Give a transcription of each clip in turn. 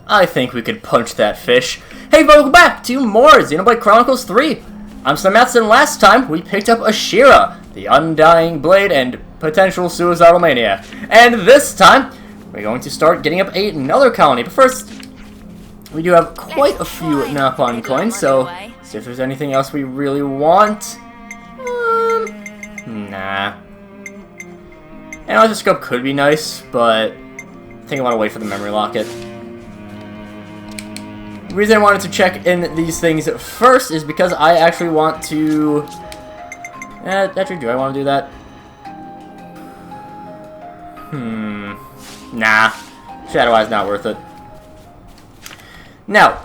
I think we could punch that fish. Hey, welcome back to more Xenoblade Chronicles 3. I'm SlayerMathis, and last time we picked up Ashira, the Undying Blade and potential suicidal maniac. And this time, we're going to start getting up another colony. But first, we do have quite a few Napon coins, so see if there's anything else we really want. Nah. Analyzer could be nice, but I think I want to wait for the memory locket. The reason I wanted to check in these things first is because I actually want to... actually, do I want to do that? Nah. Shadow Eye's not worth it. Now,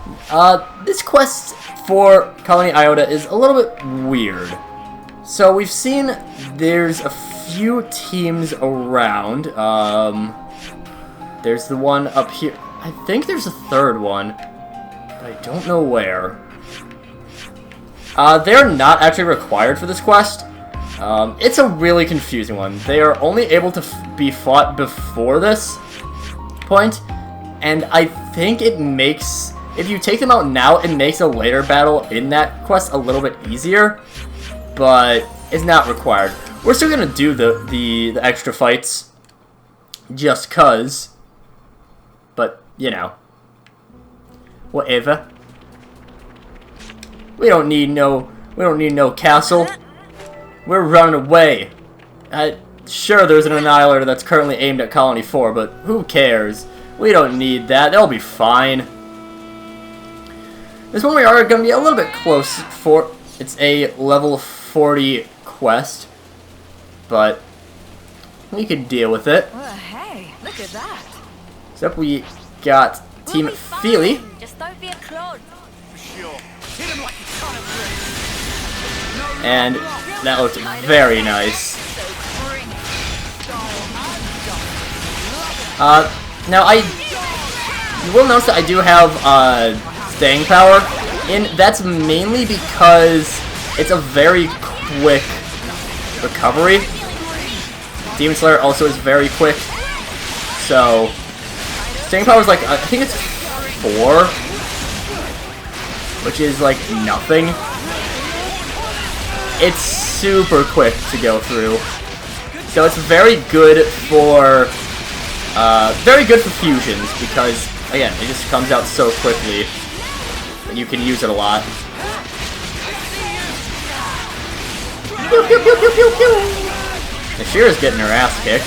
this quest for Colony Iota is a little bit weird. So we've seen there's a few teams around. There's the one up here. I think there's a third one. I don't know where. They're not actually required for this quest. It's a really confusing one. They are only able to be fought before this point, and I think it makes... If you take them out now, it makes a later battle in that quest a little bit easier, but it's not required. We're still gonna do the extra fights, just cause. But you know, whatever. We don't need no castle. We're running away. Sure, there's an annihilator that's currently aimed at Colony 4, but who cares? We don't need that. They'll be fine. This one we are going to be a little bit close for. It's a level 40 quest, but we could deal with it. Well, hey, look at that. Except we got Team Feely. Just don't be a clod. Sure. Hit him like you can't And that looked very nice. Now you will notice that I do have staying power, and that's mainly because it's a very quick recovery. Demon Slayer also is very quick, so staying power is like, I think it's 4, which is like nothing. It's super quick to go through, so it's very good for fusions, because again, it just comes out so quickly that you can use it a lot. Pew, pew, pew, pew, pew, pew. Ashira's getting her ass kicked.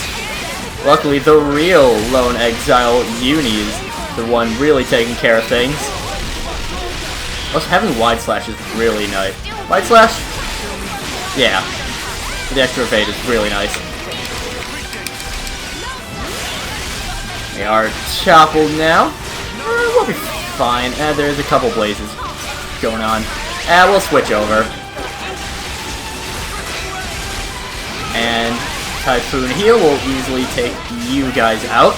Luckily, the real Lone Exile Uni is the one really taking care of things. Also, having Wide Slash is really nice. Wide Slash? Yeah. The extra evade is really nice. They are toppled now. We'll be fine. There's a couple blazes going on. We'll switch over. And Typhoon Heal will easily take you guys out.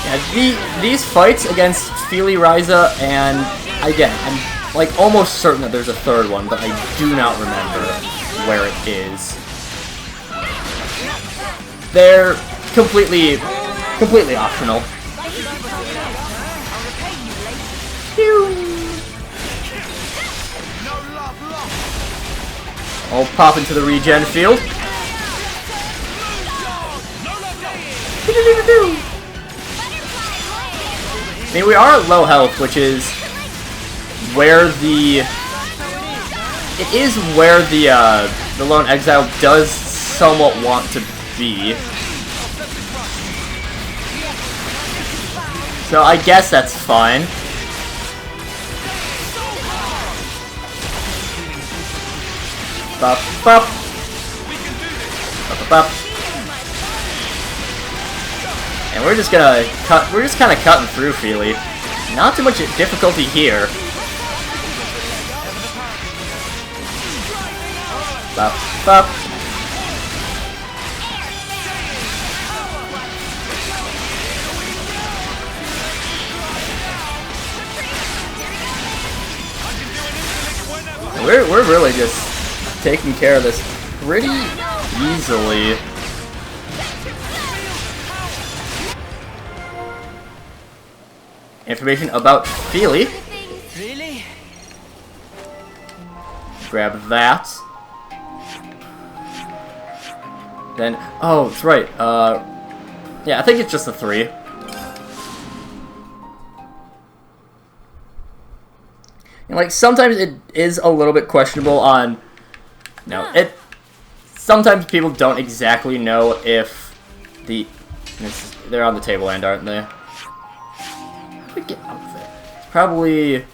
Yeah, these fights against Feely, Ryza, and again, I'm like almost certain that there's a third one, but I do not remember where it is. They're completely optional. I'll pop into the regen field. I mean, we are at low health, which is where the Lone Exile does somewhat want to be. So I guess that's fine. Bop, bop. Bop, bop, bop. And we're just kind of cutting through Feely. Not too much difficulty here. Bop, bop. We're really just taking care of this pretty easily. information about Feely. Really? Grab that. Then, oh, that's right. Yeah, I think it's just a 3. And, like, sometimes it is a little bit questionable on... No, sometimes people don't exactly know if the... They're on the table end, aren't they? How do we get up there? It's probably...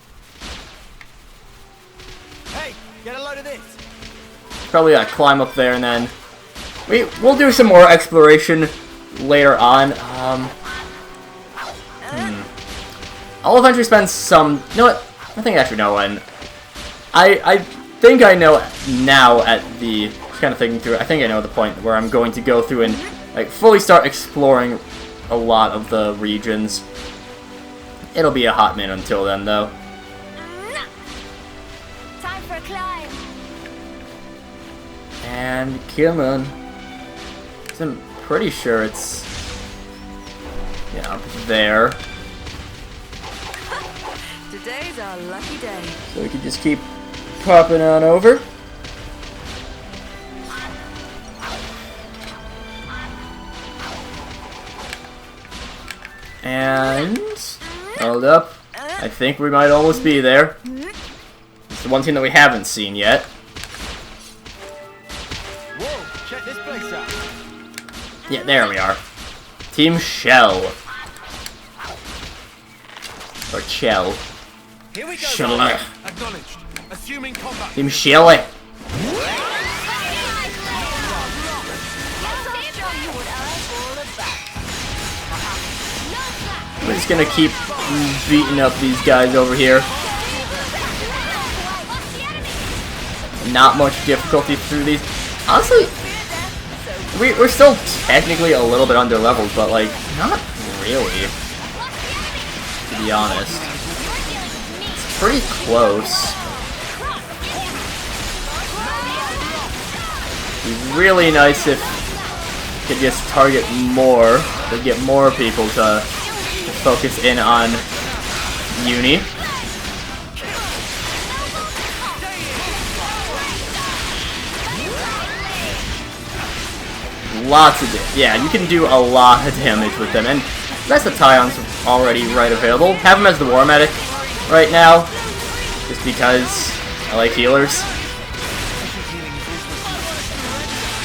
Hey, get a load of this. Probably climb up there and then... We'll do some more exploration later on. I'll eventually spend some... You know what? I think I actually know when. I think I know now at the... Just kind of thinking through it. I think I know the point where I'm going to go through and like fully start exploring a lot of the regions. It'll be a hot minute until then, though. Time for a climb. And come on. I'm pretty sure it's... Yeah, up there. Today's our lucky day. So we can just keep popping on over. And... Hold up. I think we might almost be there. It's the one thing that we haven't seen yet. Whoa, check this place out. Yeah, there we are. Team Shell. Or Chell. Here we go. Shell. Acknowledged. Assuming combat. Team Shell. We're just gonna keep beating up these guys over here. Not much difficulty through these. Honestly, we're still technically a little bit under leveled, but like, not really. To be honest. It's pretty close. It'd be really nice if we could just target more, to get more people to focus in on Uni. Lots of damage. Yeah, you can do a lot of damage with them, and the rest of the Tyons are already right available. Have him as the War Medic right now, just because I like healers.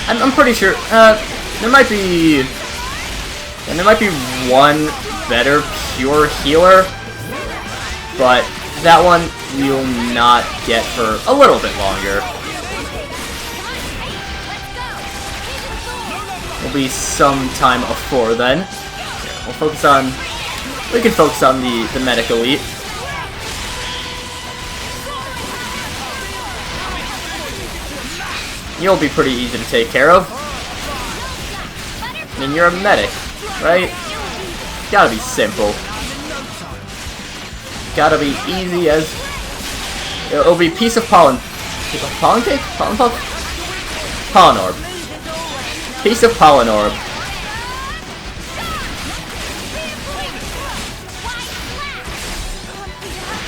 I'm pretty sure there might be one better pure healer, but that one you'll not get for a little bit longer. Will be some time before then. We'll focus on. We can focus on the medic elite. You'll be pretty easy to take care of. I mean, you're a medic, right? Gotta be simple. Gotta be easy as... It'll be piece of pollen. Pollen cake? Pollen puff? Pollen orb. Piece of pollen orb.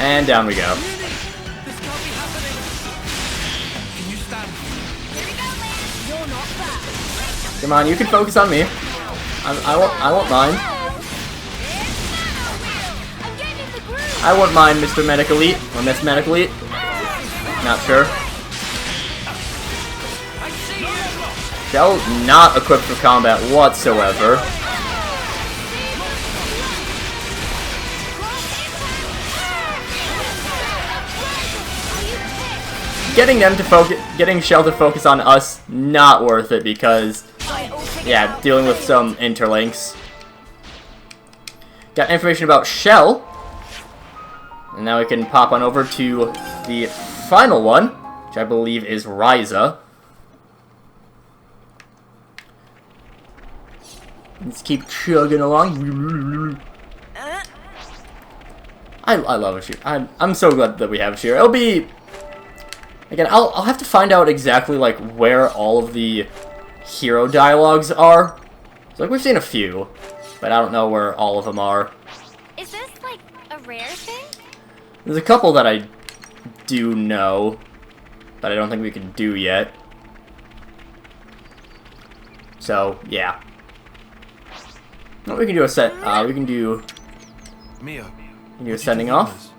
And down we go. Come on, you can focus on me. I won't mind. I won't mind, Mr. Medic Elite, or Miss Medic Elite. Not sure. Shell not equipped for combat whatsoever. Getting Shell to focus on us, not worth it because, yeah, dealing with some interlinks. Got information about Shell. And now we can pop on over to the final one, which I believe is Ryza. Let's keep chugging along. I love Ashira. I'm so glad that we have Ashira. It'll be... Again, I'll have to find out exactly, like, where all of the hero dialogues are. So, like, we've seen a few, but I don't know where all of them are. Is this like a a rare thing? There's a couple that I do know, but I don't think we can do yet. So, yeah. Well, we can do a set. We can do. Mio. Can do a sending off.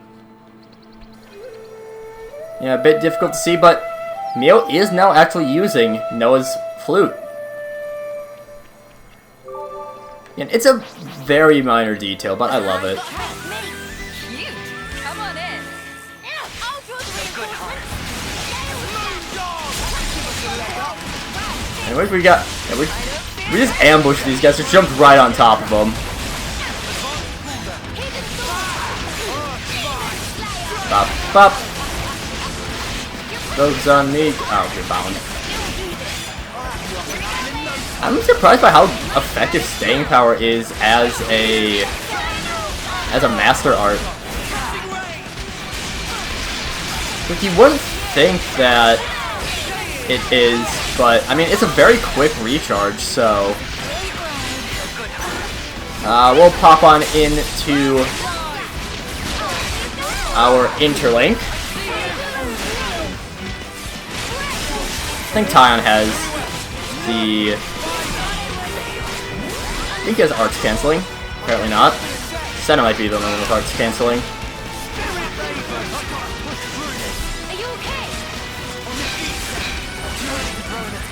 Yeah, a bit difficult to see, but Mio is now actually using Noah's flute. And it's a very minor detail, but I love it. Cute. Come on in. I'll draw the reinforcements. Anyways, we got. Yeah, we just ambushed these guys. Just jumped right on top of them. Bop, bop. Focus on me. Oh, you're bound. I'm surprised by how effective staying power is as a master art. Like, you wouldn't think that it is, but I mean it's a very quick recharge, so we'll pop on into our interlink. I think Tyon has the... I think he has arts canceling. Apparently not. Senna might be the one with arts canceling. Are you okay?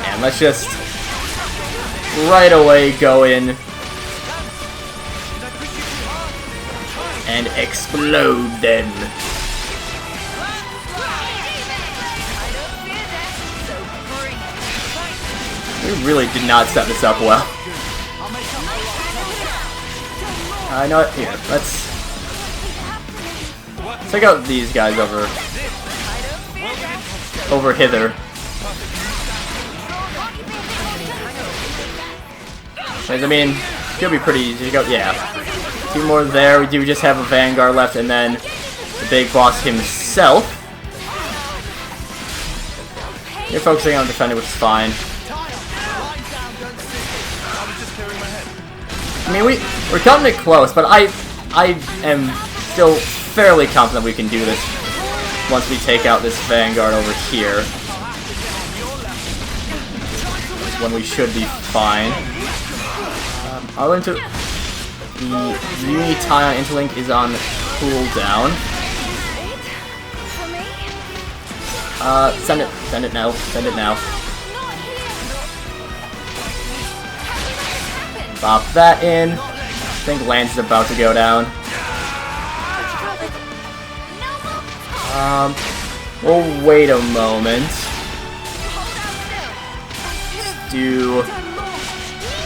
And let's just right away go in and explode them. We really did not set this up well. I know it. Here, let's check out these guys over hither. I mean, it'll be pretty easy to go. Yeah, 2 more there. We do just have a Vanguard left, and then the big boss himself. You're focusing on defending, which is fine. I mean, we're cutting it close, but I am still fairly confident we can do this once we take out this Vanguard over here. That's when we should be fine. I'll into the Uni-Tyon interlink is on cooldown. Send it now, send it now. Pop that in. I think Lance is about to go down. We'll wait a moment.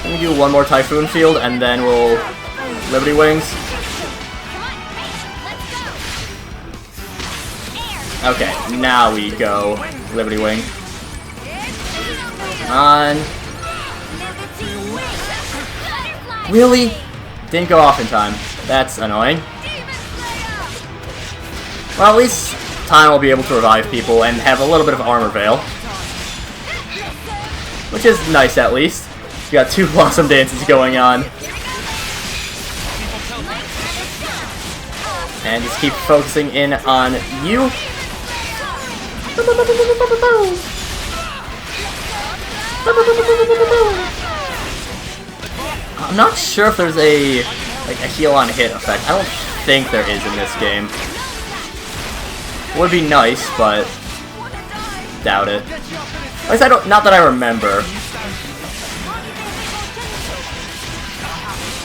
Let me do one more Typhoon Field, and then we'll Liberty Wings. Okay, now we go Liberty Wing. On. Really? Didn't go off in time. That's annoying. Well, at least Time will be able to revive people and have a little bit of armor veil. Which is nice, at least. We got 2 Blossom Dances going on. And just keep focusing in on you. I'm not sure if there's a heal on hit effect. I don't think there is in this game. Would be nice, but doubt it. At least not that I remember.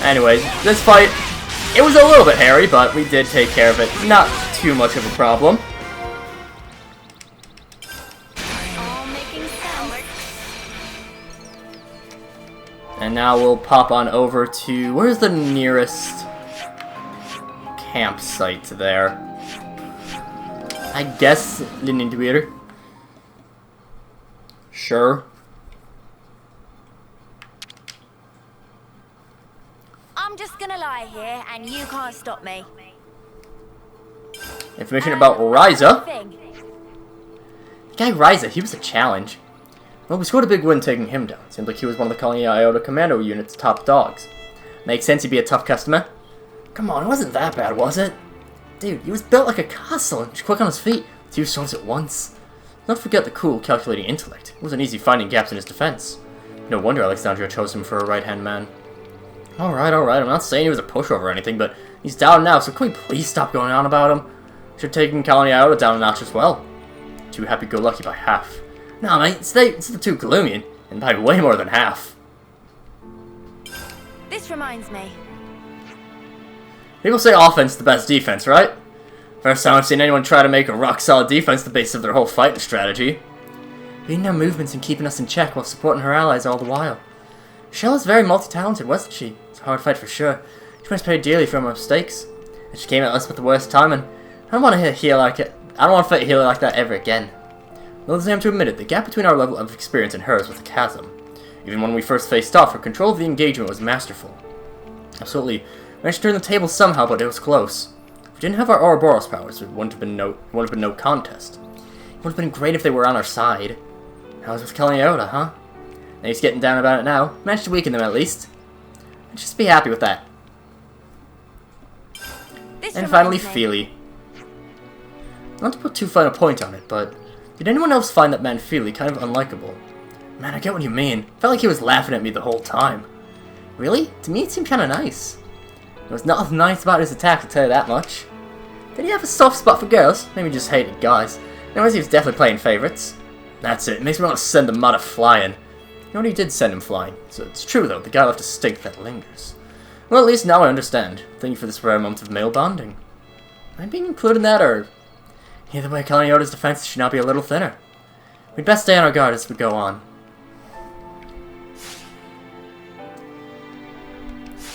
Anyways, this fight, it was a little bit hairy, but we did take care of it. Not too much of a problem. And now we'll pop on over to... Where's the nearest campsite there? I guess Lindenweir. Sure. I'm just gonna lie here, and you can't stop me. Information about Ryza. The guy Ryza, he was a challenge. Well, we scored a big win taking him down. Seems like he was one of the Colony Iota commando unit's top dogs. Makes sense he'd be a tough customer. Come on, it wasn't that bad, was it? Dude, he was built like a castle and quick on his feet. 2 stones at once. Don't forget the cool, calculating intellect. It wasn't easy finding gaps in his defense. No wonder Alexandria chose him for a right-hand man. Alright, I'm not saying he was a pushover or anything, but he's down now, so can we please stop going on about him? Should have taken Colony Iota down a notch as well. Too happy-go-lucky by half. Nah, mate, it's the too gloomy, and by way more than half. This reminds me. People say offense is the best defense, right? First time I've seen anyone try to make a rock-solid defense the basis of their whole fighting strategy. Reading our movements and keeping us in check while supporting her allies all the while. Shell is very multi-talented, wasn't she? It's a hard fight for sure. She must pay dearly for her mistakes. And she came at us with the worst timing. I don't want to heal like it. I don't want to fight a healer like that ever again. Though I am to admit it, the gap between our level of experience and hers was a chasm. Even when we first faced off, her control of the engagement was masterful. Absolutely. Managed to turn the table somehow, but it was close. If we didn't have our Ouroboros powers, it wouldn't have been no contest. It would have been great if they were on our side. How's with Colony Iota, huh? And he's getting down about it now. Managed to weaken them at least. I'd just be happy with that. And finally, Feely. Not to put too fine a point on it, but did anyone else find that man Feely kind of unlikable? Man, I get what you mean. Felt like he was laughing at me the whole time. Really? To me, it seemed kind of nice. There was nothing nice about his attack, I'll tell you that much. Did he have a soft spot for girls? Maybe just hated guys. Anyways, he was definitely playing favorites. That's it. It makes me want to send the mother flying. You know what, he did send him flying. So it's true, though. The guy left a stink that lingers. Well, at least now I understand. Thank you for this rare moment of male bonding. Am I being included in that, or... Either way, Colony Iota's defense should not be a little thinner. We'd best stay on our guard as we go on.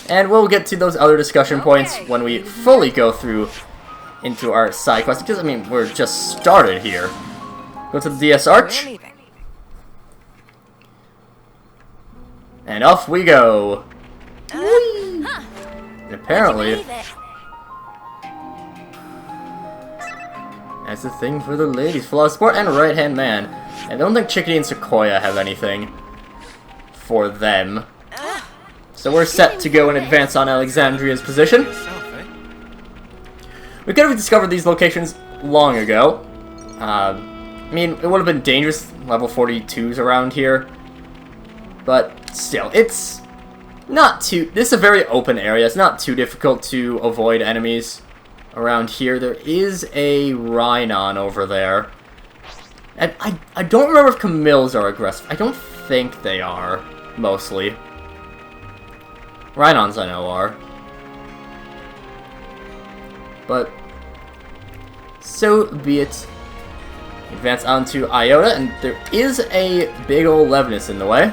And we'll get to those other discussion points when we fully go through into our side quest, because, I mean, we're just started here. Go to the DS Arch. And off we go. And apparently, that's the thing for the ladies. Full support and right-hand man. I don't think Chickadee and Sequoia have anything for them. So we're set to go and advance on Alexandria's position. We could have discovered these locations long ago. I mean, it would have been dangerous, level 42s around here. But still, it's not too... This is a very open area. It's not too difficult to avoid enemies around here. There is a Rhinon over there. And I don't remember if Camilles are aggressive. I don't think they are, mostly. Rhinons I know are. But so be it. Advance onto Iota, and there is a big old Levinus in the way.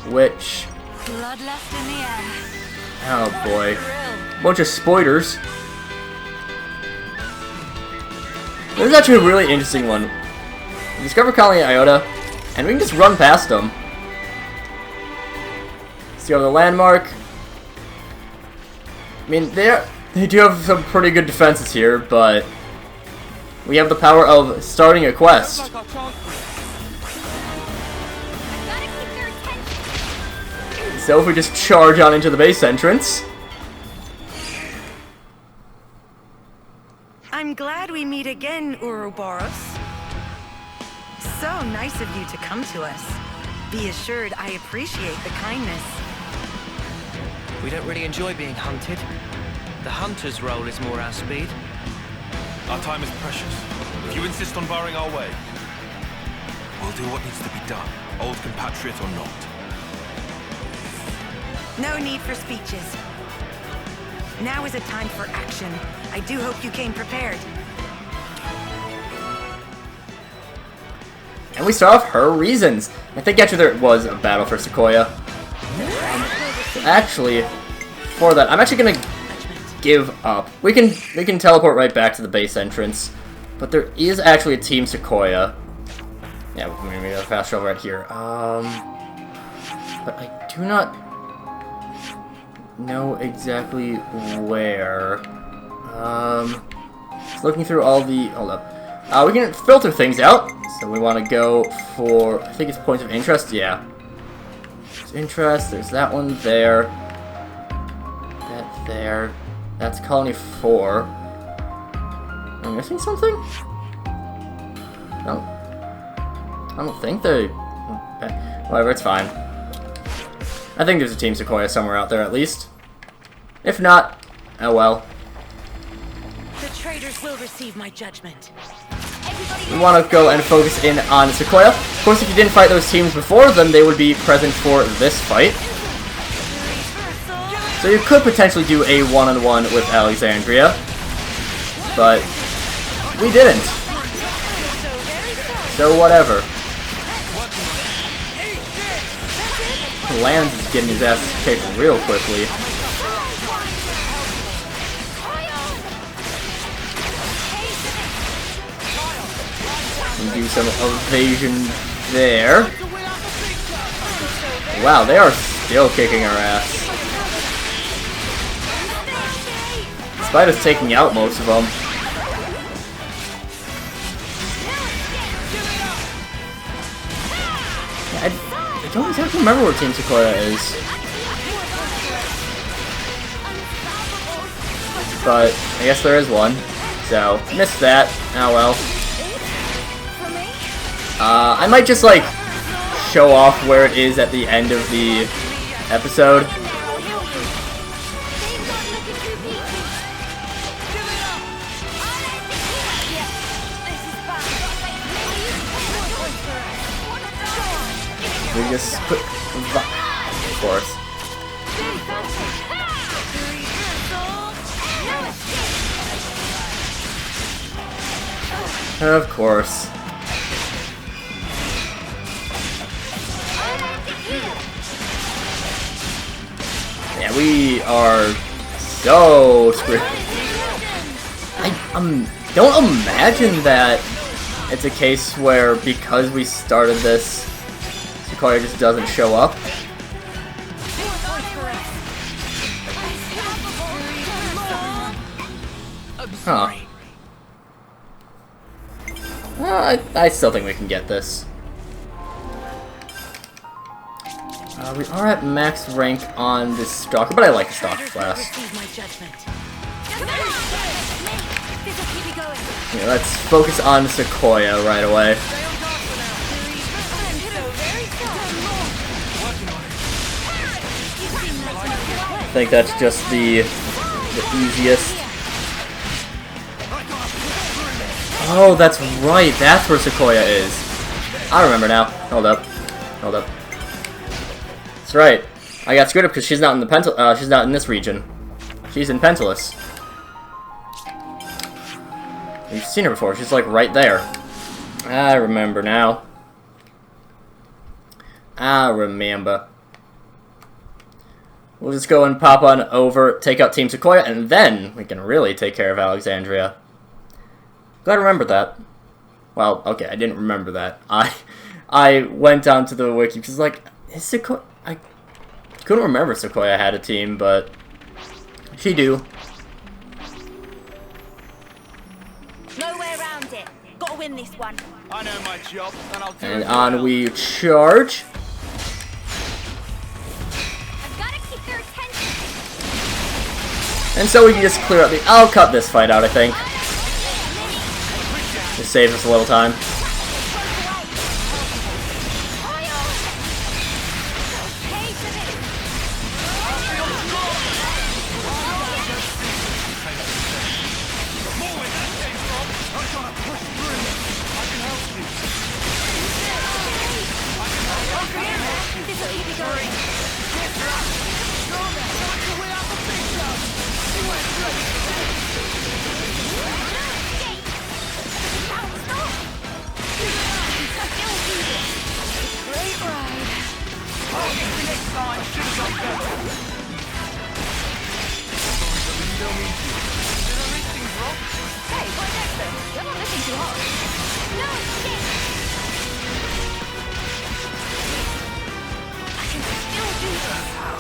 Which... Bloodlust in the air. Oh boy. Bunch of spoilers. This is actually a really interesting one. We discover Colony Iota, and we can just run past them. See on the landmark. I mean, they do have some pretty good defenses here, but we have the power of starting a quest. So if we just charge on into the base entrance. I'm glad we meet again, Ouroboros. So nice of you to come to us. Be assured I appreciate the kindness. We don't really enjoy being hunted. The hunter's role is more our speed. Our time is precious. If you insist on barring our way, we'll do what needs to be done, old compatriot or not. No need for speeches. Now is a time for action. I do hope you came prepared. And we start off her reasons. I think actually there was a battle for Sequoia. So actually, for that, I'm actually gonna give up. We can teleport right back to the base entrance, but there is actually a Team Sequoia. Yeah, we're gonna go fast travel right here. But I do not know exactly where. Just looking through all the... Hold up. We can filter things out. So we want to go for... I think it's points of interest. Yeah. There's interest. There's that one there. That there. That's Colony 4. Am I missing something? I don't think they... Whatever, it's fine. I think there's a Team Sequoia somewhere out there at least. If not, oh well. The traitors will receive my judgment. We want to go and focus in on Sequoia. Of course, if you didn't fight those teams before, then they would be present for this fight. So you could potentially do a one-on-one with Alexandria, but we didn't. So whatever. Lance is getting his ass kicked real quickly. And do some evasion there. Wow, they are still kicking our ass. Despite us taking out most of them. I don't exactly remember where Team Sequoia is. But I guess there is one. So, missed that. Oh well. I might just like show off where it is at the end of the episode. We just put, of course. Of course. Yeah, we are so screwed. I don't imagine that it's a case where because we started this, Sequoia just doesn't show up. Huh. I still think we can get this. We are at max rank on this Stalker, but I like the Stalker class. Yeah, let's focus on Sequoia right away. I think that's just the easiest. Oh, that's right. That's where Sequoia is. I remember now. Hold up. Hold up. That's right. I got screwed up because she's not in the she's not in this region. She's in Pentalus. We've seen her before. She's like right there. I remember now. I remember. We'll just go and pop on over, take out Team Sequoia, and then we can really take care of Alexandria. Glad I remembered that. Well, okay, I didn't remember that. I went down to the wiki because, like, is Sequoia... I couldn't remember Sequoia had a team, but she do. No way around it. Gotta win this one. I know my job, and I'll do And it on well. we charge. I've gotta keep their attention. And so we can just clear up the... I'll cut this fight out, I think. Just saves us a little time.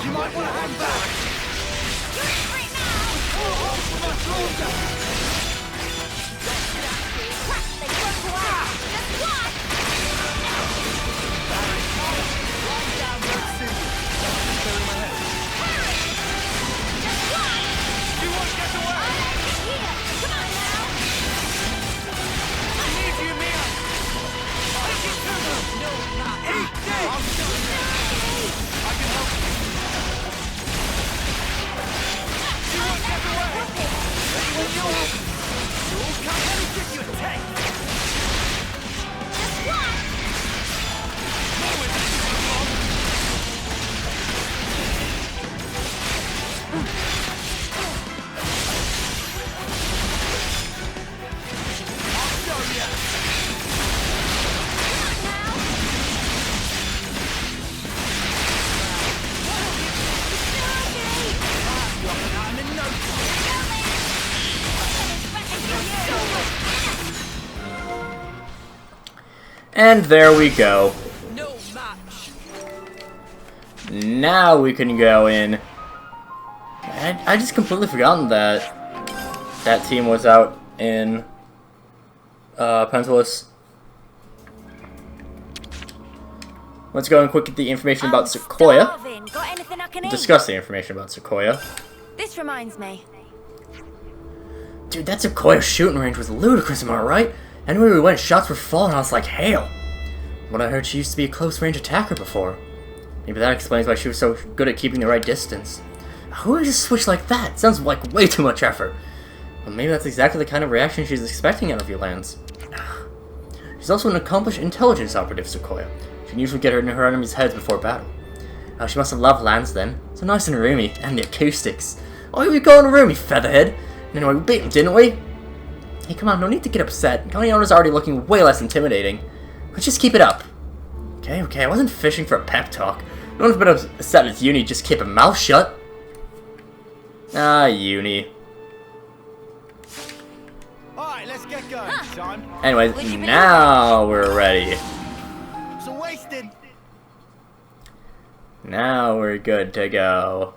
You might want to hang back. And there we go. No match. Now we can go in. I just completely forgotten that that team was out in Pentelis. Let's go and quick get the information about Sequoia. Got anything I can eat? Discuss the information about Sequoia. This reminds me. Dude, that Sequoia shooting range was ludicrous, am I right? Anywhere we went, shots were falling on us like hail. What I heard, she used to be a close-range attacker before. Maybe that explains why she was so good at keeping the right distance. Who would just switch like that? Sounds like way too much effort. But maybe that's exactly the kind of reaction she's expecting out of you, Lance. She's also an accomplished intelligence operative, Sequoia. She can usually get her in her enemies' heads before battle. She must have loved Lance then. So nice and roomy, and the acoustics. Oh, we going roomy, featherhead. Anyway, we beat him, didn't we? Hey, come on, no need to get upset. Colony Iota's already looking way less intimidating. Let's just keep it up. Okay, I wasn't fishing for a pep talk. No one's been upset at Uni, just keep a mouth shut. Ah, Uni. Alright, let's get going. Time. Anyways, now we're ready. So wasted. Now we're good to go.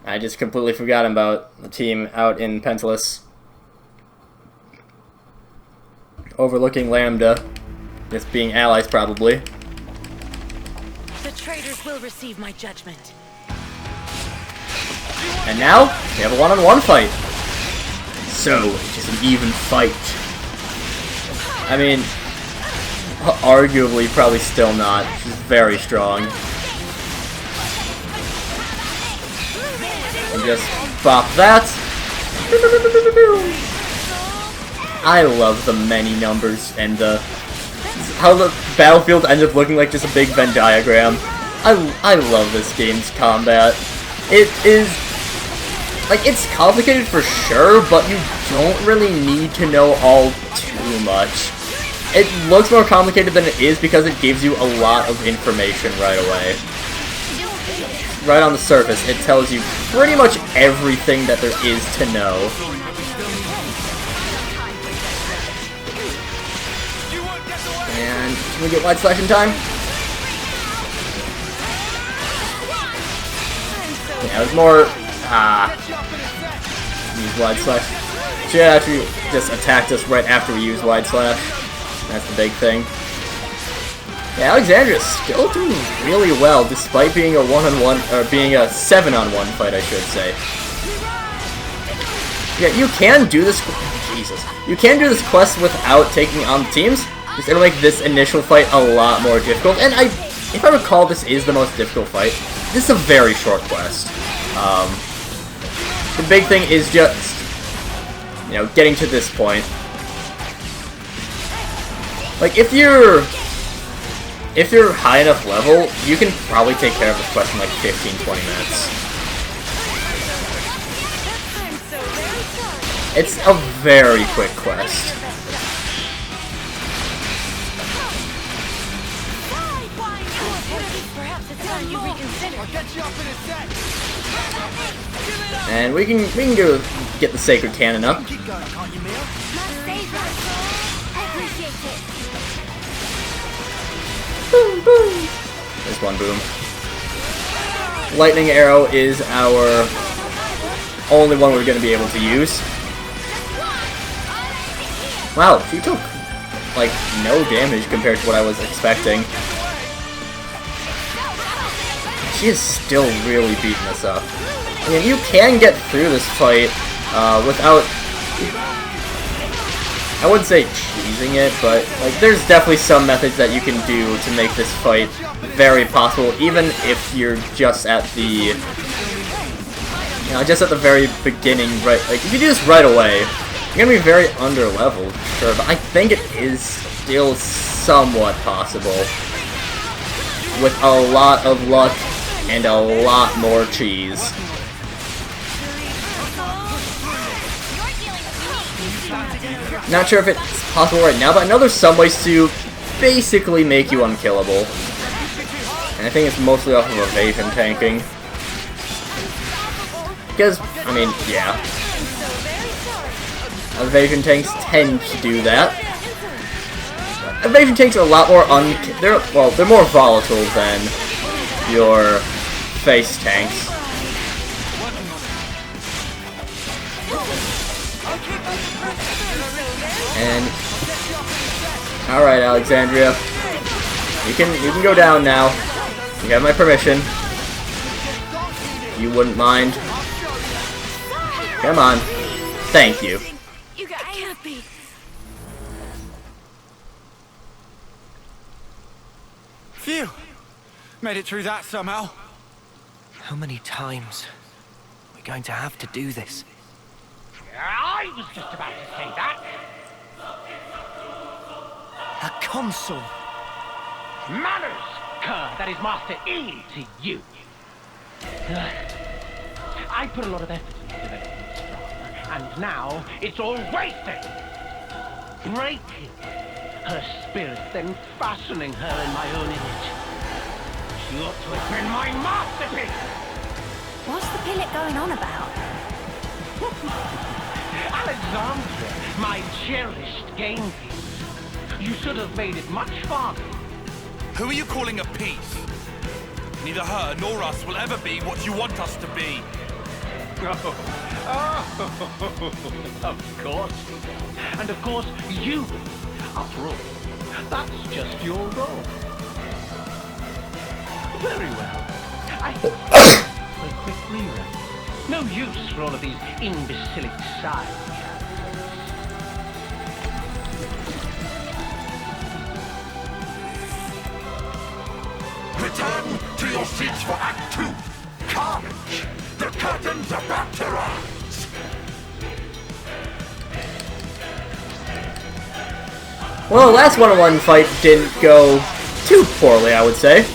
I just completely forgot about the team out in Pentelis. Overlooking Lambda. Just being allies, probably. The traitors will receive my judgment. And now, we have a one-on-one fight. So, it's just an even fight. I mean, arguably, probably still not. She's very strong. And just bop that. I love the many numbers and how the battlefield ends up looking like just a big Venn diagram. I love this game's combat. It is, like, it's complicated for sure, but you don't really need to know all too much. It looks more complicated than it is because it gives you a lot of information right away. Right on the surface, it tells you pretty much everything that there is to know. And can we get wide slash in time? Yeah, it was more, use wide slash. She actually just attacked us right after we used wide slash. That's the big thing. Yeah, Alexandra's still doing really well, despite being a one-on-one, or being a 7-on-1 fight, I should say. Yeah, you can do this. Jesus, you can do this quest without taking on teams. Because it'll make this initial fight a lot more difficult. And if I recall, this is the most difficult fight. This is a very short quest. The big thing is just, you know, getting to this point. Like, if you're high enough level, you can probably take care of this quest in like 15-20 minutes. It's a very quick quest. And we can go get the Sacred Cannon up. Keep going, can't you, Mia? Boom, boom. There's one boom. Lightning Arrow is our only one we're going to be able to use. Wow, she took, like, no damage compared to what I was expecting. She is still really beating us up. I mean, you can get through this fight without... I wouldn't say cheesing it, but like there's definitely some methods that you can do to make this fight very possible, even if you're just at the, just at the very beginning, right? Like if you do this right away, you're gonna be very under-leveled, sure, but I think it is still somewhat possible with a lot of luck and a lot more cheese. Not sure if it's possible right now, but I know there's some ways to basically make you unkillable. And I think it's mostly off of evasion tanking. Because, I mean, yeah. evasion tanks tend to do that. Evasion tanks are a lot more they're more volatile than your face tanks. And alright, Alexandria. You can go down now. You have my permission. You wouldn't mind. Come on. Thank you. You can't be. Phew! Made it through that somehow. How many times are we going to have to do this? I was just about to say that. A console! Manners, cur, that is Master E to you. I put a lot of effort into developing this drama, and now it's all wasted. Breaking her spirit, then fashioning her in my own image. She ought to have been my masterpiece. What's the pilot going on about? Alexandria, my cherished game piece. You should have made it much farther. Who are you calling a piece? Neither her nor us will ever be what you want us to be. Of course. And of course, you. After all, that's just your role. Very well. I think a quick rerun. No use for all of these imbecilic side characters. Return to your seats for Act 2. Carnage! The curtain's about to rise! Well, the last one-on-one fight didn't go too poorly, I would say.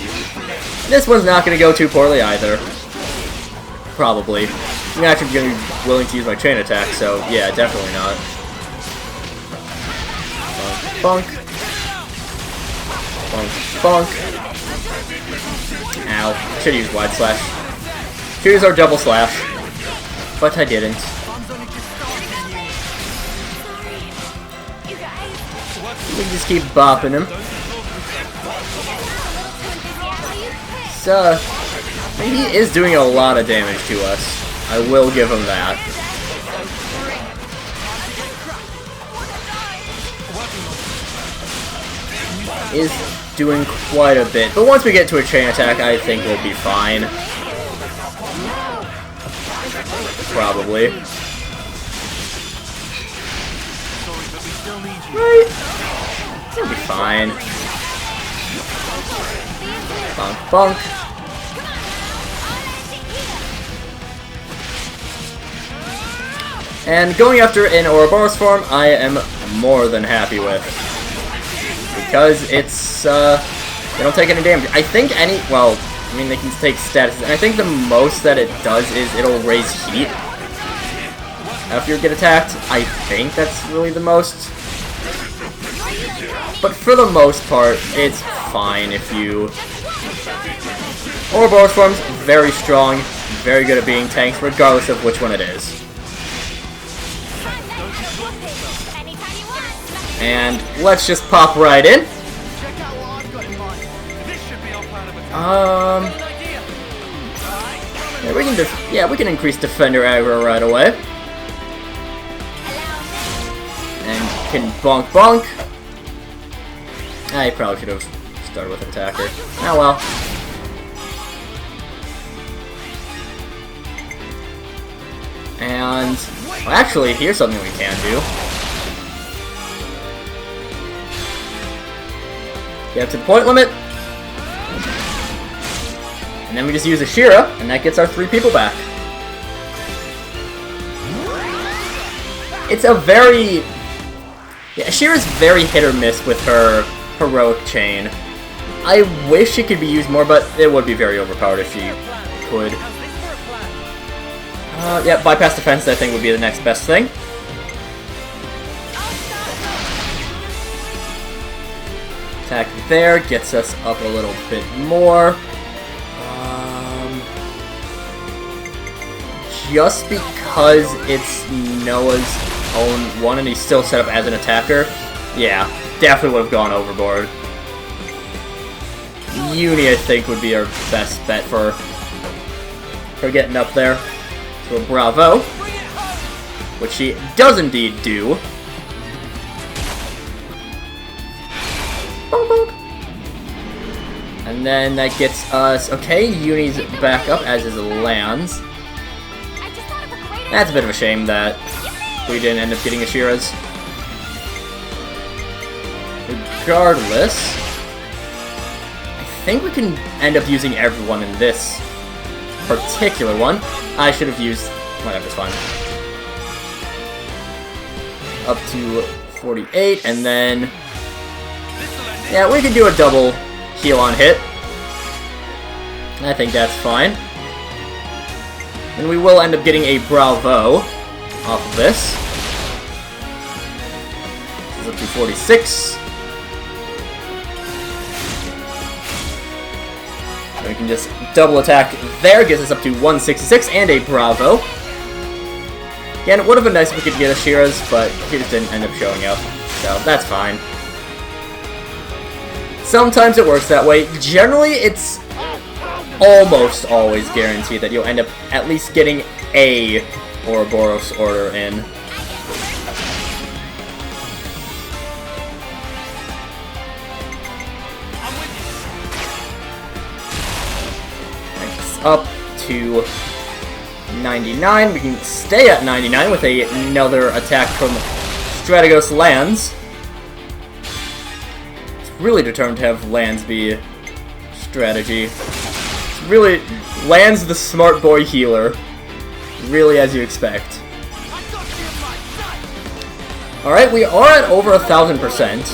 This one's not going to go too poorly either. Probably. I'm actually going to be willing to use my chain attack, so yeah, definitely not. Bonk. Bonk. Bonk. Ow. Should have used wide slash. Should use our double slash. But I didn't. We just keep bopping him. So, he is doing a lot of damage to us. I will give him that. Is doing quite a bit, but once we get to a chain attack, I think we'll be fine. Probably. Right? We'll be fine. Bonk, bonk. And going after an Ouroboros form, I am more than happy with. Because it's, they don't take any damage. I think well, I mean, they can take statuses, and I think the most that it does is it'll raise heat after you get attacked. I think that's really the most. But for the most part, it's fine if you... Ouroboros forms, very strong, very good at being tanks, regardless of which one it is. And let's just pop right in. Yeah, we can increase defender aggro right away. And can bonk bonk. I probably should have started with an attacker. Oh well. And well, actually, here's something we can do. Get up to the point limit. And then we just use a Shira, and that gets our 3 people back. It's a very... Yeah, Shira's very hit or miss with her heroic chain. I wish it could be used more, but it would be very overpowered if she could. Yeah, bypass defense I think would be the next best thing. Attack there, gets us up a little bit more. Just because it's Noah's own one and he's still set up as an attacker, yeah, definitely would have gone overboard. Uni, I think, would be our best bet for getting up there. So bravo, which she does indeed do. And then that gets us, okay, Uni's back up, as is Lands. That's a bit of a shame that we didn't end up getting Ashira's. Regardless, I think we can end up using everyone in this particular one. I should have used, whatever, it's fine. Up to 48, and then, yeah, we could do a double heal on hit. I think that's fine. And we will end up getting a bravo off of this. This is up to 46. And we can just double attack there, gets us up to 166 and a bravo. Again, it would have been nice if we could get Ashira's, but he just didn't end up showing up. So that's fine. Sometimes it works that way. Generally, it's almost always guaranteed that you'll end up at least getting a Ouroboros order in. Next up to 99. We can stay at 99 with another attack from Strategos Lands. Really determined to have Lands be strategy. Really, Lands the smart boy healer. Really, as you expect. Alright, we are at over 1,000%.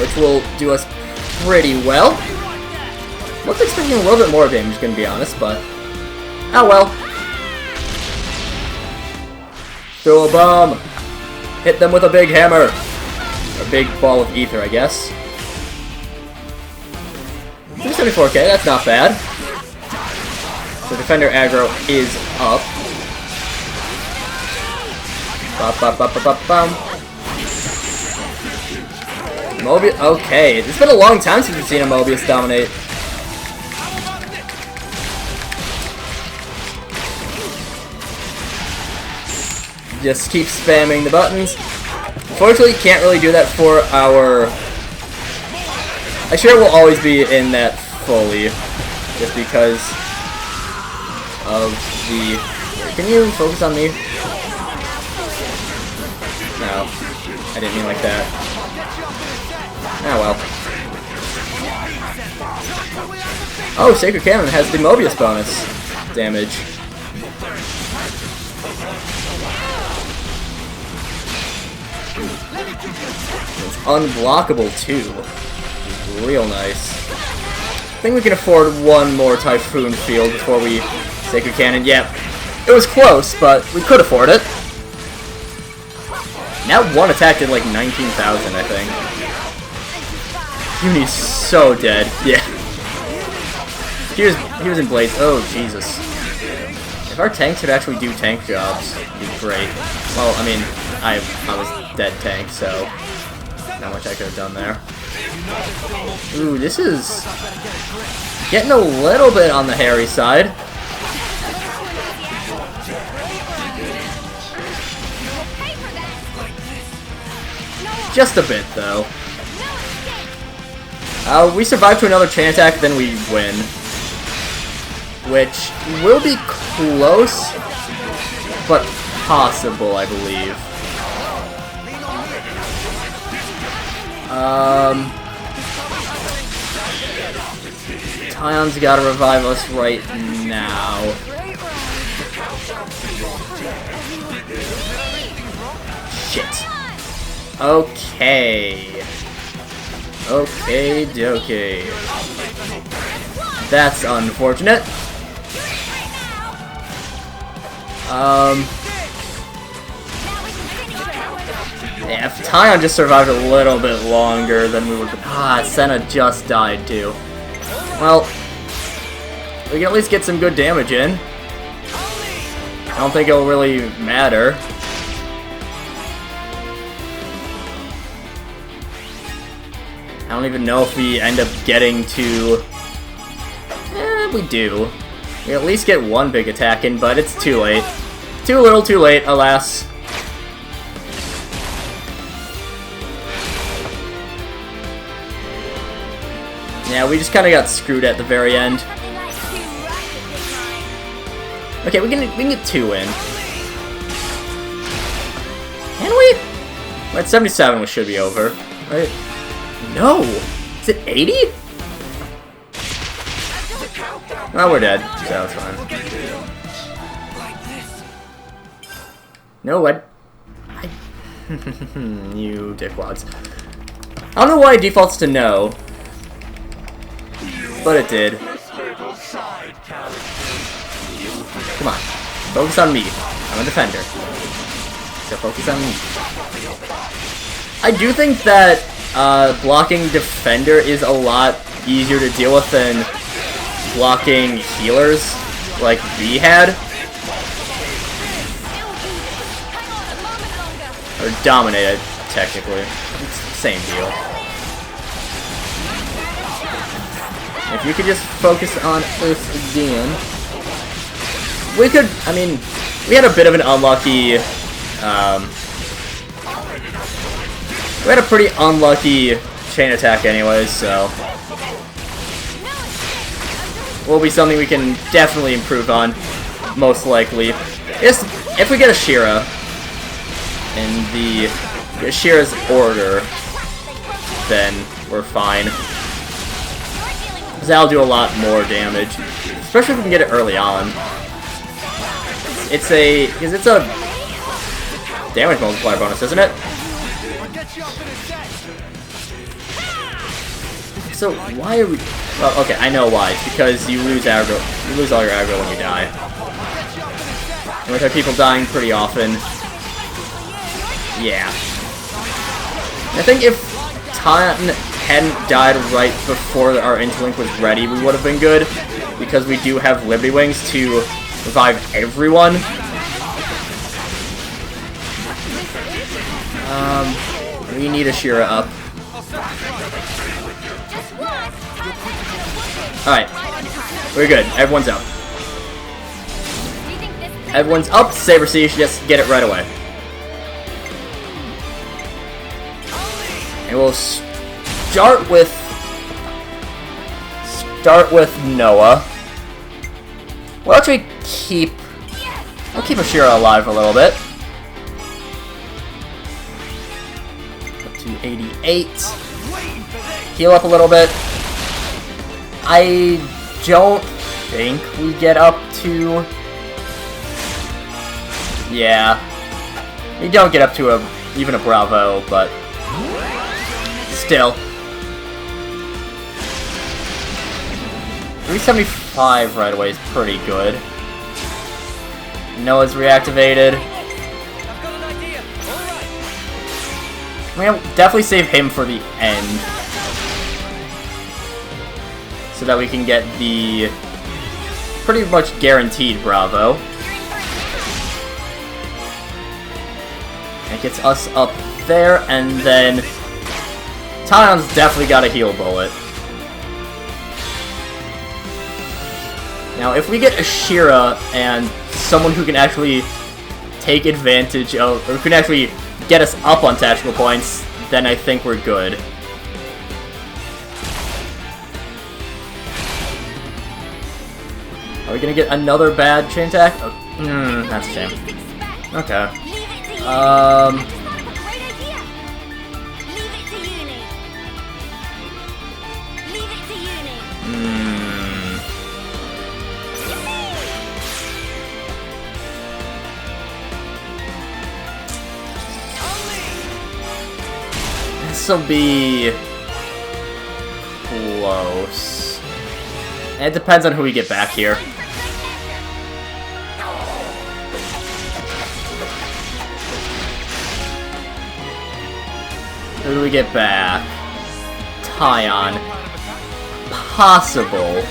Which will do us pretty well. Was expecting a little bit more damage, gonna be honest, but oh well. Throw a bomb. Hit them with a big hammer. A big ball of ether, I guess. 274k, that's not bad. So defender aggro is up. Mobius, okay. It's been a long time since we've seen a Mobius dominate. Just keep spamming the buttons. Unfortunately, can't really do that for our... Ashira will always be in that fully, just because of the... Can you focus on me? No, I didn't mean like that. Ah well. Oh, Sacred Cannon has the Mobius bonus damage. It's unblockable too. Real nice. I think we can afford one more Typhoon Field before we Sacred Cannon. Yeah, it was close, but we could afford it. Now one attack did like 19,000, I think. Uni's so dead. Yeah. He was in Blaze. Oh, Jesus. If our tanks could actually do tank jobs, it'd be great. Well, I mean, I was dead tank, so not much I could have done there. Ooh, this is getting a little bit on the hairy side. Just a bit, though. We survive to another chain attack, then we win. Which will be close, but possible, I believe. Tion's gotta revive us right now. Shit. Okay. Okay, dokie. That's unfortunate. Yeah, if Tion just survived a little bit longer, then we would... Ah, Senna just died too. Well, we can at least get some good damage in. I don't think it'll really matter. I don't even know if we end up getting to... we do. We at least get one big attack in, but it's too late. Too little, too late, alas. Yeah, we just kind of got screwed at the very end. Okay, we can get 2 in. Can we? We're at 77, which should be over. Right? No! Is it 80? Well, we're dead, so it's fine. No, what? You dickwads. I don't know why it defaults to no. But it did. Come on. Focus on me. I'm a defender. So focus on me. I do think that blocking defender is a lot easier to deal with than blocking healers like V had. Or dominated, technically. It's the same deal. If you could just focus on Earth again. We could, I mean, we had a bit of an unlucky, we had a pretty unlucky chain attack anyways, so will be something we can definitely improve on, most likely. If we get a Shira in the Shira's order, then we're fine. Because that'll do a lot more damage, especially if we can get it early on. It's a damage multiplier bonus, isn't it? So why are we? Well, okay, I know why. It's because you lose aggro. You lose all your aggro when you die. And with our people dying pretty often, yeah. I think if Tan hadn't died right before our interlink was ready, we would have been good, because we do have Liberty Wings to revive everyone. We need a Shira up. Alright. We're good. Everyone's up. Everyone's up. Saber Sea should just get it right away. And we'll start with Noah. We'll actually keep Ashira alive a little bit. Up to 88. Heal up a little bit. I don't think we get up to... Yeah. We don't get up to even a Bravo, but... Still. 375 right away is pretty good. Noah's reactivated. We'll definitely save him for the end, so that we can get the pretty much guaranteed Bravo. That gets us up there, and then Talon's definitely got a heal bullet. Now, if we get Ashira and someone who can actually take advantage of, or who can actually get us up on tactical points, then I think we're good. Are we gonna get another bad chain attack? Oh, that's a shame. Okay. This'll be close. It depends on who we get back here. Who do we get back? Tyon. Possible.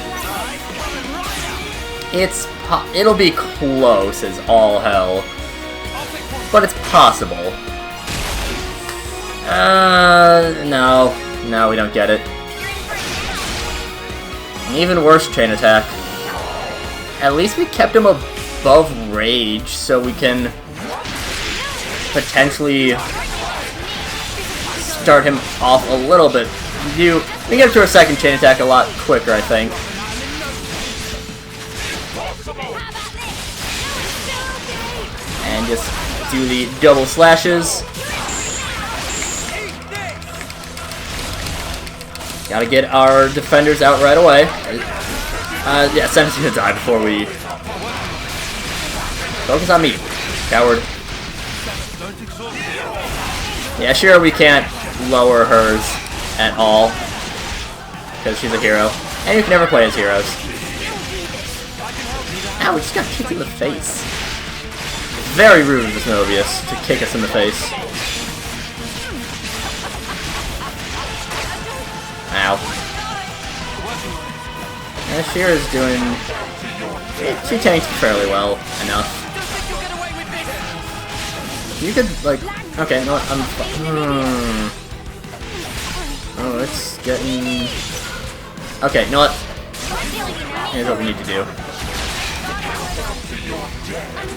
It's it'll be close as all hell. But it's possible. No. No, we don't get it. An even worse chain attack. At least we kept him above rage, so we can potentially start him off a little bit. We get to our second chain attack a lot quicker, I think. And just do the double slashes. Gotta get our defenders out right away. Yeah, Senna's gonna die before we... Focus on me, coward. Yeah, sure, we can't lower hers at all, because she's a hero. And you can never play as heroes. Ow, we just got kicked in the face. Very rude of Xenoblade to kick us in the face. Ow. And Shira's doing... She tanked fairly well enough. You could, like... Okay, you know what? Oh, it's getting... Okay, you know what? Here's what we need to do.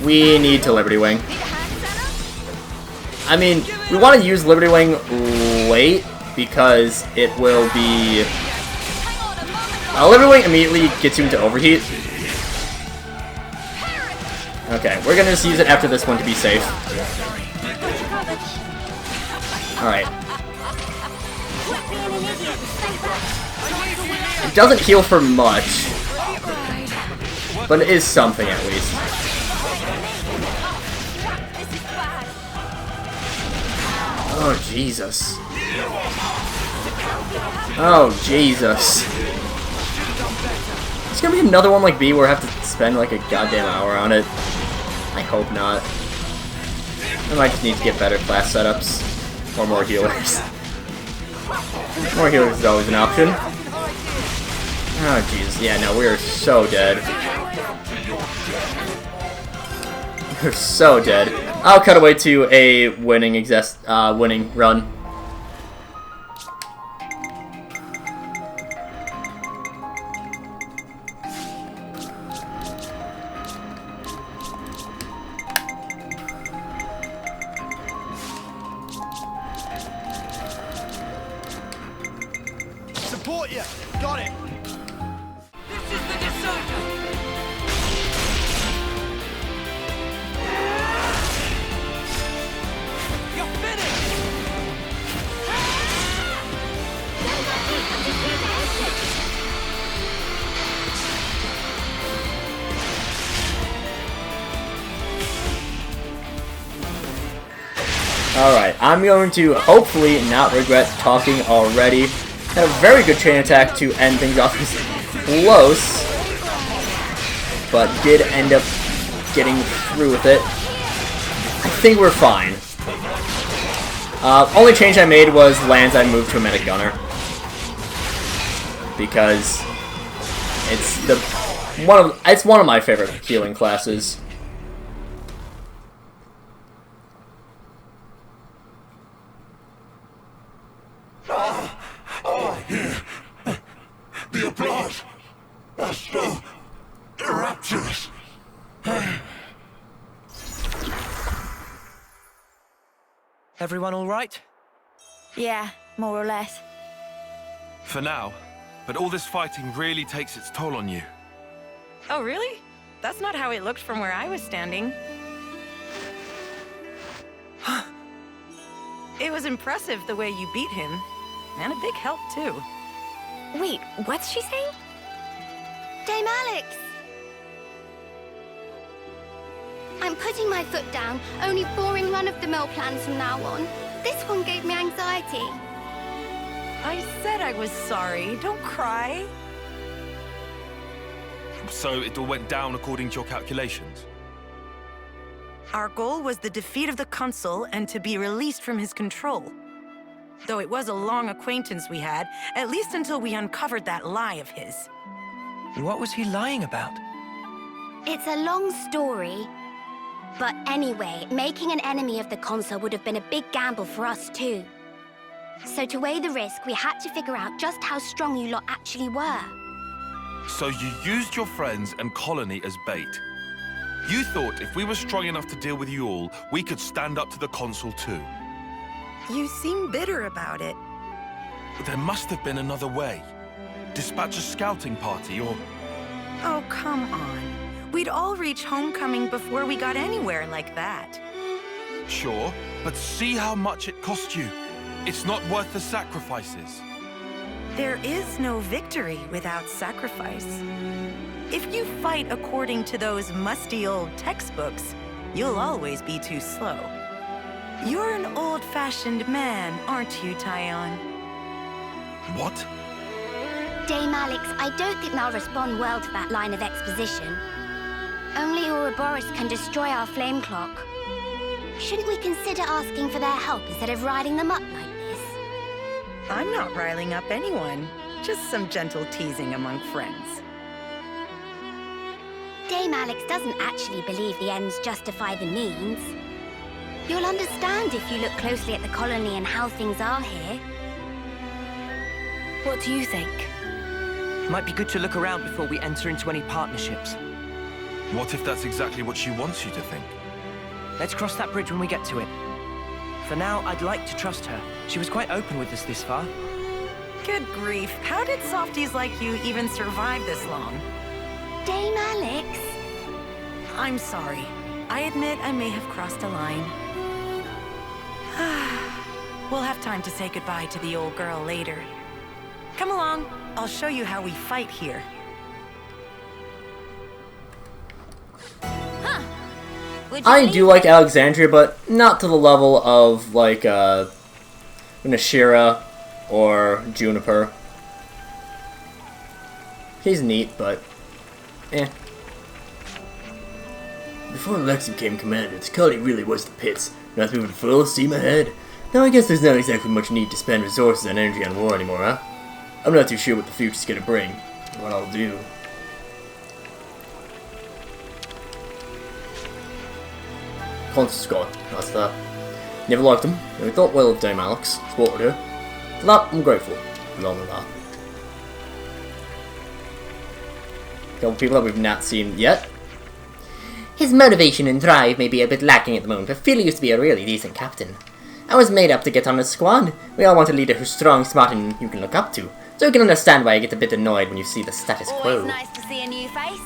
We need to Liberty Wing. I mean, we want to use Liberty Wing late because it will be... Liberty Wing immediately gets you into overheat. Okay, we're gonna just use it after this one to be safe. Alright. It doesn't heal for much, but it is something at least. Oh, Jesus. Oh, Jesus. It's gonna be another one like B where I have to spend like a goddamn hour on it. I hope not. I might just need to get better class setups. Or more healers. More healers is always an option. Oh, jeez. Yeah, no, we are so dead. We're so dead. I'll cut away to a winning run. Support you. Got it. This is the Deserter. You're finished. Alright, I'm going to hopefully not regret talking already. Had a very good chain attack to end things off. Close, but did end up getting through with it. I think we're fine. Only change I made was lands I moved to a medic gunner, because it's one of my favorite healing classes. The applause are so rapturous. Everyone all right? Yeah, more or less. For now, but all this fighting really takes its toll on you. Oh, really? That's not how it looked from where I was standing. It was impressive the way you beat him. And a big help, too. Wait, what's she saying? Dame Alex! I'm putting my foot down, only boring run-of-the-mill plans from now on. This one gave me anxiety. I said I was sorry. Don't cry. So it all went down according to your calculations? Our goal was the defeat of the Consul and to be released from his control. Though it was a long acquaintance we had, at least until we uncovered that lie of his. What was he lying about? It's a long story. But anyway, making an enemy of the console would have been a big gamble for us too. So to weigh the risk, we had to figure out just how strong you lot actually were. So you used your friends and Colony as bait. You thought if we were strong enough to deal with you all, we could stand up to the console too. You seem bitter about it. But there must have been another way. Dispatch a scouting party or... Oh, come on. We'd all reach homecoming before we got anywhere like that. Sure, but see how much it cost you. It's not worth the sacrifices. There is no victory without sacrifice. If you fight according to those musty old textbooks, you'll always be too slow. You're an old-fashioned man, aren't you, Tyon? What? Dame Alex, I don't think they'll respond well to that line of exposition. Only Ouroboros can destroy our flame clock. Shouldn't we consider asking for their help instead of riding them up like this? I'm not riling up anyone. Just some gentle teasing among friends. Dame Alex doesn't actually believe the ends justify the means. You'll understand if you look closely at the colony and how things are here. What do you think? Might be good to look around before we enter into any partnerships. What if that's exactly what she wants you to think? Let's cross that bridge when we get to it. For now, I'd like to trust her. She was quite open with us this far. Good grief. How did softies like you even survive this long? Dame Alex? I'm sorry. I admit I may have crossed a line. We'll have time to say goodbye to the old girl later. Come along. I'll show you how we fight here. I do like Alexandria, but not to the level of, like, Nashira or Juniper. He's neat, but, eh. Before Alexa became commander, the colony really was the pits. Now it's moving full steam ahead. Now I guess there's not exactly much need to spend resources and energy on war anymore, huh? I'm not too sure what the future's gonna bring, or what I'll do. Constant score, that's that. Never liked him, and we thought well of Dame Alex, supported her. For that, I'm grateful. Along with that. A couple people that we've not seen yet. His motivation and drive may be a bit lacking at the moment, but Phil used to be a really decent captain. I was made up to get on his squad. We all want a leader who's strong, smart, and you can look up to. So you can understand why I get a bit annoyed when you see the status quo. Always nice to see a new face.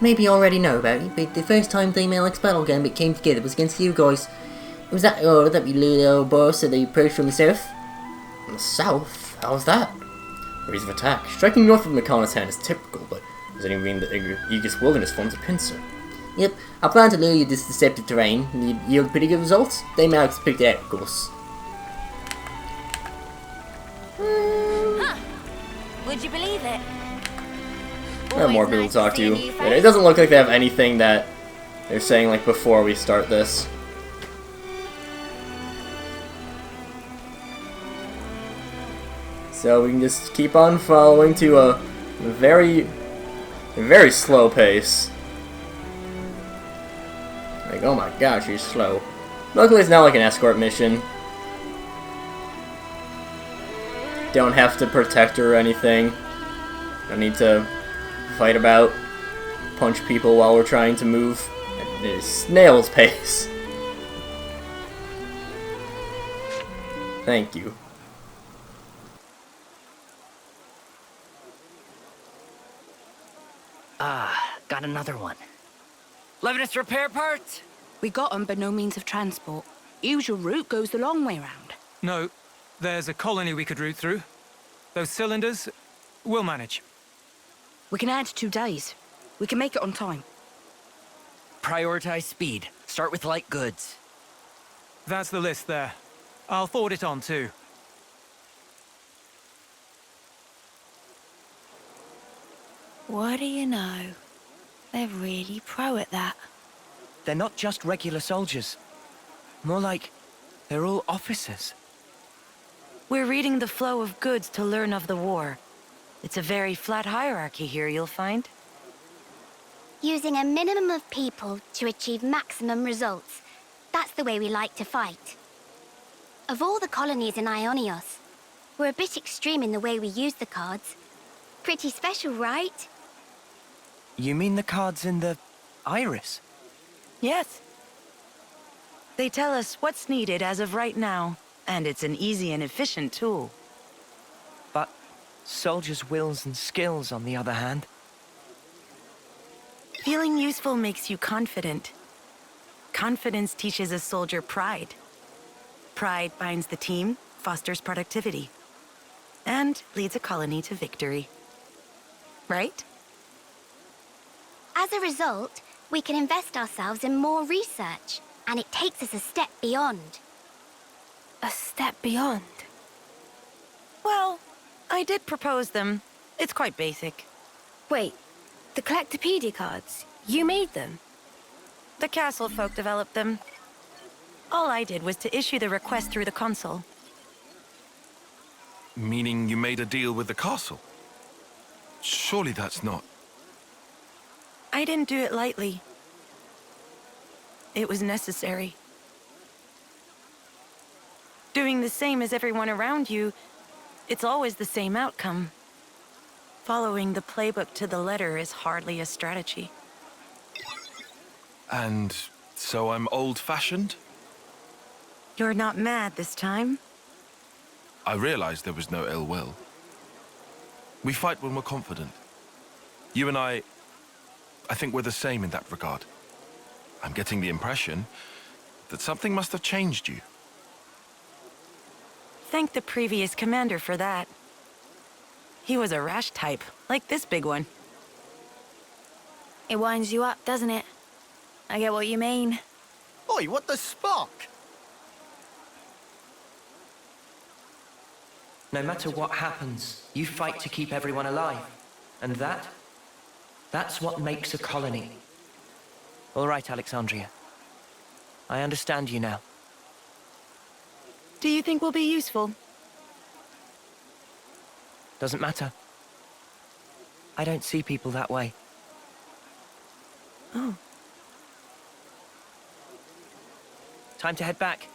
Maybe you already know about it, but the first time Dame Alex Battle Gambit came together was against you guys. It was that that we lured our boss so they approached from the south? From the south? How was that? Areas of attack. Striking north of McConnell's hand is typical, but does anyone mean the Aegis Wilderness forms a pincer? Yep, I plan to lure you this deceptive terrain, and you yield pretty good results. Dame Alex picked it out, of course. Huh. Would you believe it? I have more people to talk to. It doesn't look like they have anything that they're saying like before we start this. So we can just keep on following to a very slow pace. Like, oh my gosh, he's slow. Luckily it's not like an escort mission. Don't have to protect her or anything. Don't need to fight about, punch people while we're trying to move at a snail's pace. Thank you. Got another one. Levinus repair parts? We got them, but no means of transport. Usual route goes the long way round. No, there's a colony we could route through. Those cylinders, we'll manage. We can add 2 days. We can make it on time. Prioritize speed. Start with light goods. That's the list there. I'll forward it on too. What do you know? They're really pro at that. They're not just regular soldiers. More like they're all officers. We're reading the flow of goods to learn of the war. It's a very flat hierarchy here, you'll find. Using a minimum of people to achieve maximum results. That's the way we like to fight. Of all the colonies in Ionios, we're a bit extreme in the way we use the cards. Pretty special, right? You mean the cards in the iris? Yes. They tell us what's needed as of right now, and it's an easy and efficient tool. But soldiers' wills and skills, on the other hand. Feeling useful makes you confident. Confidence teaches a soldier pride. Pride binds the team, fosters productivity, and leads a colony to victory. Right? As a result, we can invest ourselves in more research, and it takes us a step beyond. A step beyond. Well, I did propose them. It's quite basic. Wait, the Collectopedia cards, you made them? The castle folk developed them. All I did was to issue the request through the console. Meaning you made a deal with the castle? Surely that's not... I didn't do it lightly. It was necessary. Doing the same as everyone around you, it's always the same outcome. Following the playbook to the letter is hardly a strategy. And so I'm old-fashioned? You're not mad this time? I realized there was no ill will. We fight when we're confident. You and I think we're the same in that regard. I'm getting the impression that something must have changed you. Thank the previous commander for that. He was a rash type, like this big one. It winds you up, doesn't it? I get what you mean. Oi, what the spark? No matter what happens, you fight to keep everyone alive. And that's what makes a colony. All right, Alexandria. I understand you now. Do you think we'll be useful? Doesn't matter. I don't see people that way. Oh. Time to head back.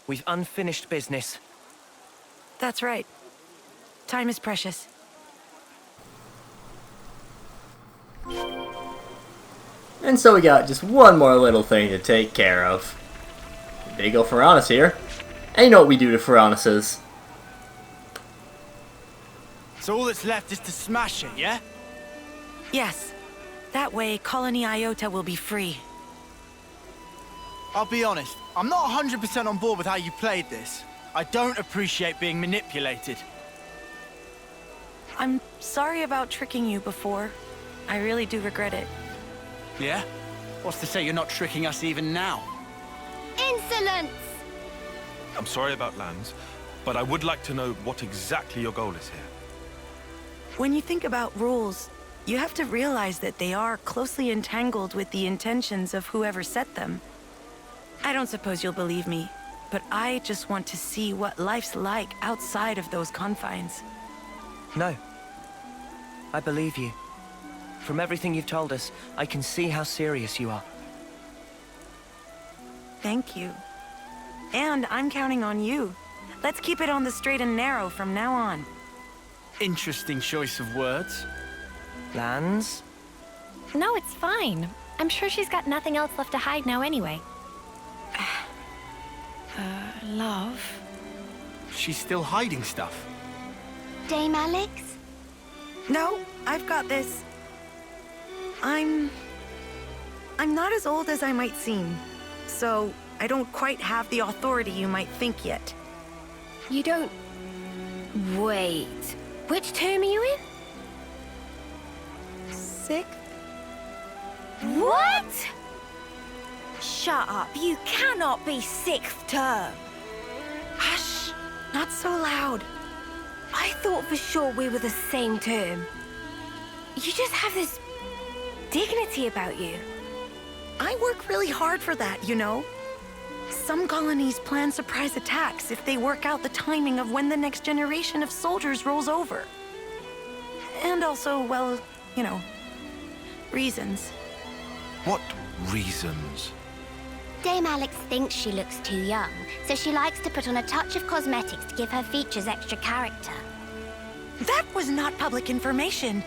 We've unfinished business. That's right. Time is precious. And so we got just one more little thing to take care of. Big ol' Pharaonis here. And you know what we do to Pharaonises. So all that's left is to smash it, yeah? Yes. That way, Colony Iota will be free. I'll be honest, I'm not 100% on board with how you played this. I don't appreciate being manipulated. I'm sorry about tricking you before. I really do regret it. Yeah? What's to say you're not tricking us even now? Insolence! I'm sorry about Lands, but I would like to know what exactly your goal is here. When you think about rules, you have to realize that they are closely entangled with the intentions of whoever set them. I don't suppose you'll believe me, but I just want to see what life's like outside of those confines. No. I believe you. From everything you've told us, I can see how serious you are. Thank you. And I'm counting on you. Let's keep it on the straight and narrow from now on. Interesting choice of words. Lands? No, it's fine. I'm sure she's got nothing else left to hide now anyway. Love? She's still hiding stuff. Dame Alex? No, I've got this. I'm not as old as I might seem, so I don't quite have the authority you might think yet. You don't... Wait. Which term are you in? Sixth? What? Shut up. You cannot be 6th term. Hush! Not so loud. I thought for sure we were the same term. You just have this dignity about you. I work really hard for that, you know. Some colonies plan surprise attacks if they work out the timing of when the next generation of soldiers rolls over. And also, well, you know, reasons. What reasons? Dame Alex thinks she looks too young, so she likes to put on a touch of cosmetics to give her features extra character. That was not public information.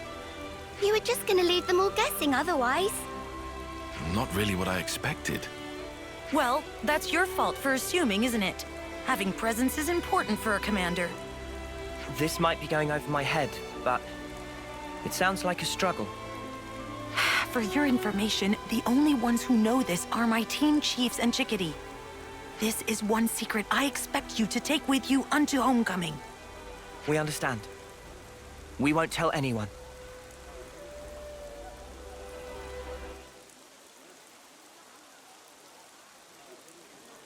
You were just gonna leave them all guessing otherwise. Not really what I expected. Well, that's your fault for assuming, isn't it? Having presence is important for a commander. This might be going over my head, but it sounds like a struggle. For your information, the only ones who know this are my team chiefs and Chickadee. This is one secret I expect you to take with you unto homecoming. We understand. We won't tell anyone.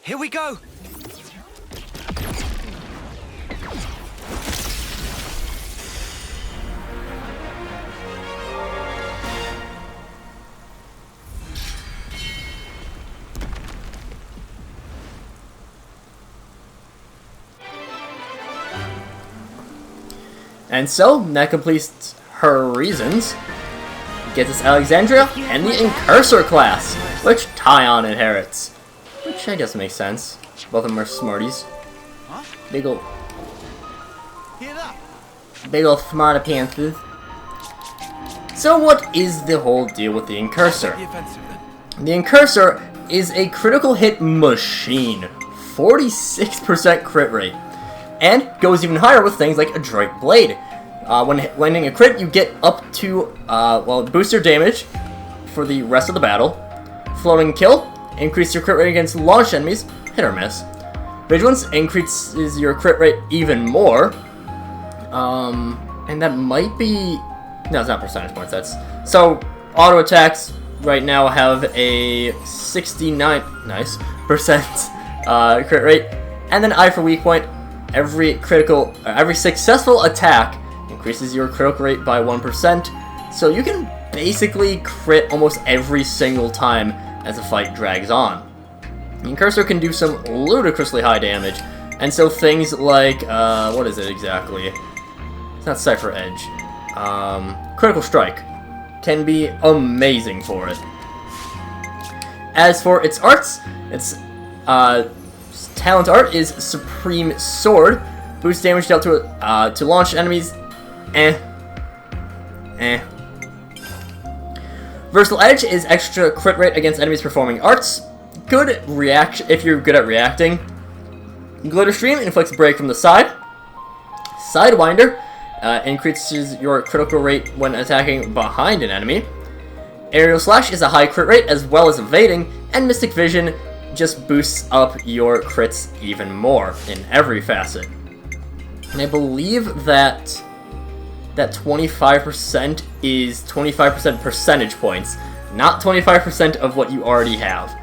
Here we go! And so, that completes her reasons. Gets us Alexandria and the Incursor class, which Tyon inherits. Which I guess makes sense. Both of them are smarties. Big ol' smarty pantses. So what is the whole deal with the Incursor? The Incursor is a critical hit machine. 46% crit rate. And goes even higher with things like Adroit Blade. When landing a crit, you get up to, boost your damage for the rest of the battle. Floating Kill, increase your crit rate against launched enemies, hit or miss. Vigilance increases your crit rate even more. And that might be... No, it's not percentage points, that's... So, auto attacks right now have a 69... Nice. % crit rate. And then I for weak point. Every successful attack increases your critical rate by 1%, so you can basically crit almost every single time as the fight drags on. The Incursor can do some ludicrously high damage, and so things like, what is it exactly? It's not Cypher Edge. Critical Strike can be amazing for it. As for its arts, its talent art is Supreme Sword. Boosts damage dealt to launch enemies. Versatile Edge is extra crit rate against enemies performing arts. Good reaction if you're good at reacting. Glitter Stream inflicts break from the side. Sidewinder increases your critical rate when attacking behind an enemy. Aerial Slash is a high crit rate as well as evading, and Mystic Vision just boosts up your crits even more in every facet. And I believe that 25% is 25% percentage points, not 25% of what you already have.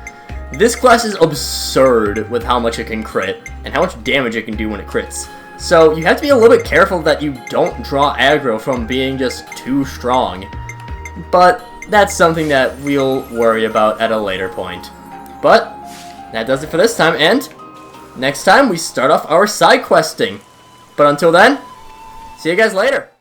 This class is absurd with how much it can crit, and how much damage it can do when it crits. So you have to be a little bit careful that you don't draw aggro from being just too strong. But that's something that we'll worry about at a later point. But that does it for this time, and next time we start off our side questing. But until then, see you guys later.